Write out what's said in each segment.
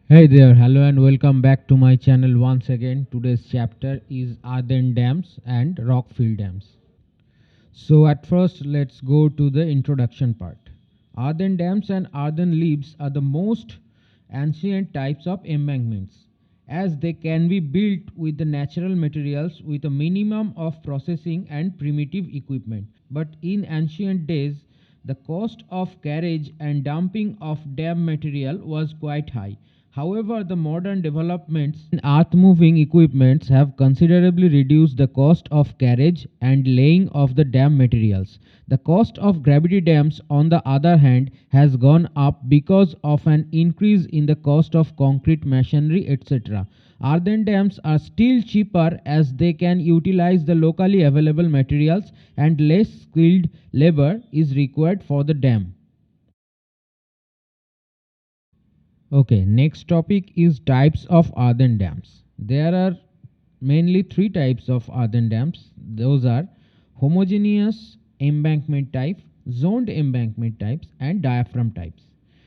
Hey there, hello and welcome back to my channel once again. Today's chapter is Arden Dams and Rockfield Dams. So at first let's go to the introduction part. Arden Dams and Arden Leaps are the most ancient types of embankments as they can be built with the natural materials with a minimum of processing and primitive equipment. But in ancient days, the cost of carriage and dumping of dam material was quite high. However, the modern developments in earth moving equipments have considerably reduced the cost of carriage and laying of the dam materials. The cost of gravity dams, on the other hand, has gone up because of an increase in the cost of concrete machinery, etc. Earthen dams are still cheaper as they can utilize the locally available materials and less skilled labor is required for the dam. Okay, next topic is types of earthen dams. There are mainly three types of earthen dams. Those are homogeneous embankment type, zoned embankment types, and diaphragm types.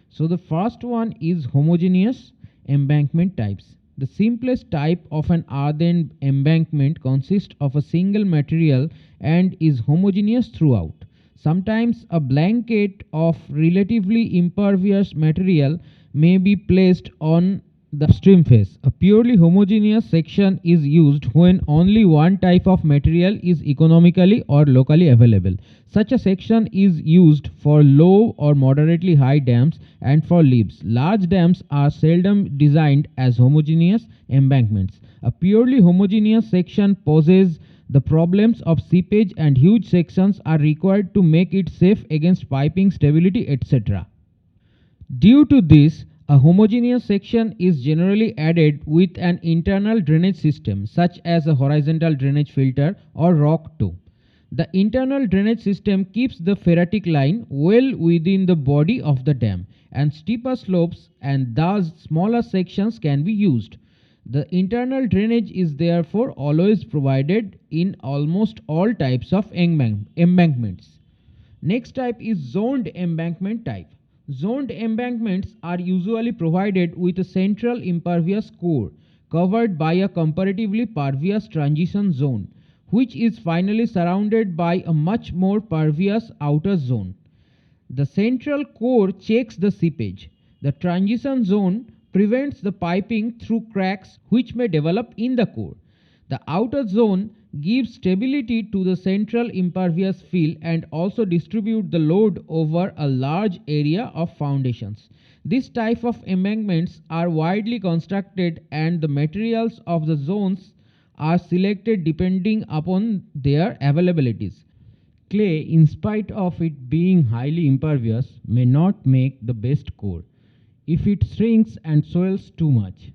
So the first one is homogeneous embankment types. The simplest type of an earthen embankment consists of a single material and is homogeneous throughout. Sometimes a blanket of relatively impervious material may be placed on the upstream face. A purely homogeneous section is used when only one type of material is economically or locally available. Such a section is used for low or moderately high dams and for leaps. Large dams are seldom designed as homogeneous embankments. A purely homogeneous section poses the problems of seepage and huge sections are required to make it safe against piping stability, etc. Due to this, a homogeneous section is generally added with an internal drainage system such as a horizontal drainage filter or rock toe. The internal drainage system keeps the phreatic line well within the body of the dam and steeper slopes and thus smaller sections can be used. The internal drainage is therefore always provided in almost all types of embankments. Next type is zoned embankment type. Zoned embankments are usually provided with a central impervious core covered by a comparatively pervious transition zone, which is finally surrounded by a much more pervious outer zone. The central core checks the seepage. The transition zone prevents the piping through cracks which may develop in the core. The outer zone gives stability to the central impervious fill and also distribute the load over a large area of foundations. This type of embankments are widely constructed and the materials of the zones are selected depending upon their availabilities. Clay, in spite of it being highly impervious, may not make the best core if it shrinks and soils too much.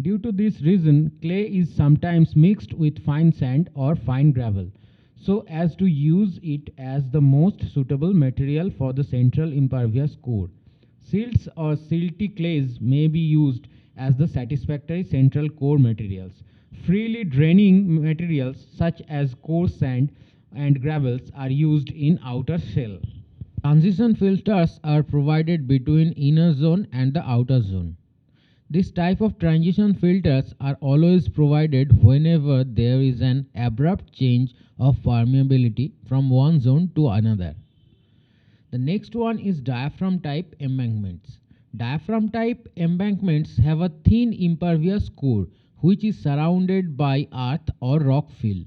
Due to this reason, clay is sometimes mixed with fine sand or fine gravel so as to use it as the most suitable material for the central impervious core. Silts or silty clays may be used as the satisfactory central core materials. Freely draining materials such as coarse sand and gravels are used in outer shell. Transition filters are provided between inner zone and the outer zone. This type of transition filters are always provided whenever there is an abrupt change of permeability from one zone to another. The next one is diaphragm type embankments. Diaphragm type embankments have a thin impervious core which is surrounded by earth or rock fill.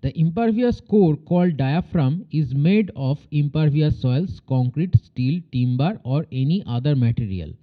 The impervious core called diaphragm is made of impervious soils, concrete, steel, timber or any other material.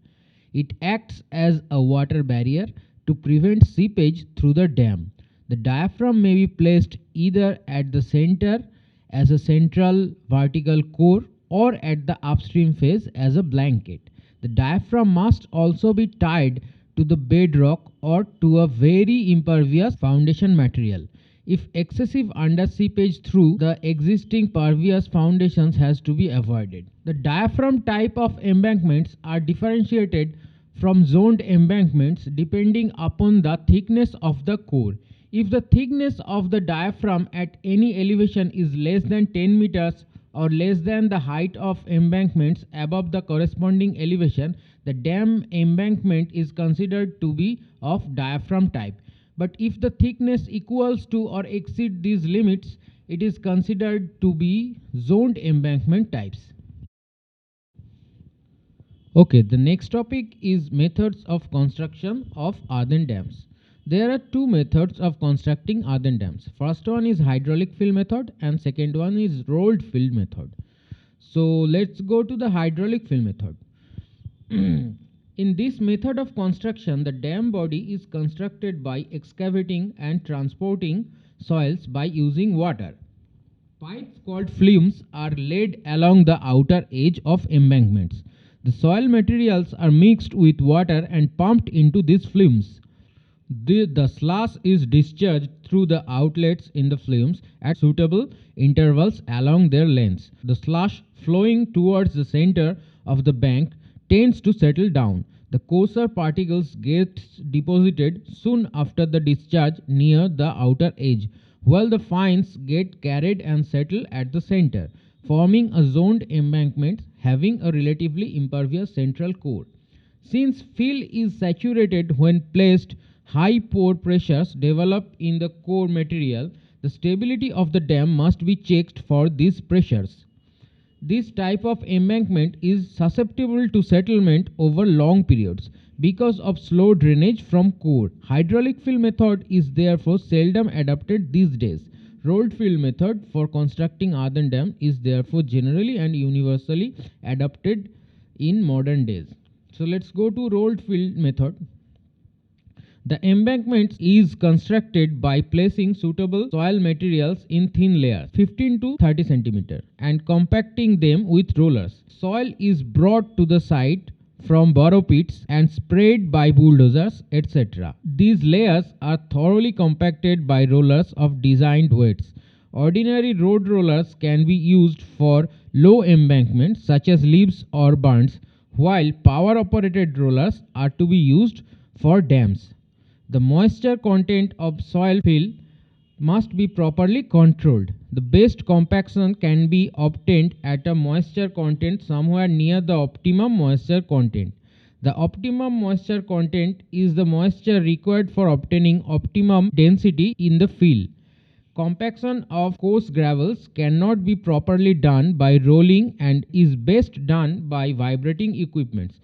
It acts as a water barrier to prevent seepage through the dam. The diaphragm may be placed either at the center as a central vertical core or at the upstream face as a blanket. The diaphragm must also be tied to the bedrock or to a very impervious foundation material. If excessive underseepage through the existing pervious foundations has to be avoided. The diaphragm type of embankments are differentiated from zoned embankments depending upon the thickness of the core. If the thickness of the diaphragm at any elevation is less than 10 meters or less than the height of embankments above the corresponding elevation, the dam embankment is considered to be of diaphragm type. But if the thickness equals to or exceed these limits, it is considered to be zoned embankment types. Okay, the next topic is methods of construction of earthen dams. There are two methods of constructing earthen dams. First one is hydraulic fill method and second one is rolled fill method. So let's go to the hydraulic fill method. In this method of construction, the dam body is constructed by excavating and transporting soils by using water. Pipes called flumes are laid along the outer edge of embankments. The soil materials are mixed with water and pumped into these flumes. The slush is discharged through the outlets in the flumes at suitable intervals along their lengths. The slush flowing towards the center of the bank tends to settle down. The coarser particles get deposited soon after the discharge near the outer edge, while the fines get carried and settle at the center, forming a zoned embankment having a relatively impervious central core. Since fill is saturated when placed, high pore pressures develop in the core material. The stability of the dam must be checked for these pressures. This type of embankment is susceptible to settlement over long periods because of slow drainage from core. Hydraulic fill method is therefore seldom adopted these days. Rolled fill method for constructing earthen dam is therefore generally and universally adopted in modern days. So let's go to rolled fill method. The embankment is constructed by placing suitable soil materials in thin layers 15 to 30 cm and compacting them with rollers. Soil is brought to the site from borrow pits and sprayed by bulldozers, etc. These layers are thoroughly compacted by rollers of designed weights. Ordinary road rollers can be used for low embankments such as leaves or burns, while power operated rollers are to be used for dams. The moisture content of soil fill must be properly controlled. The best compaction can be obtained at a moisture content somewhere near the optimum moisture content. The optimum moisture content is the moisture required for obtaining optimum density in the fill. Compaction of coarse gravels cannot be properly done by rolling and is best done by vibrating equipments.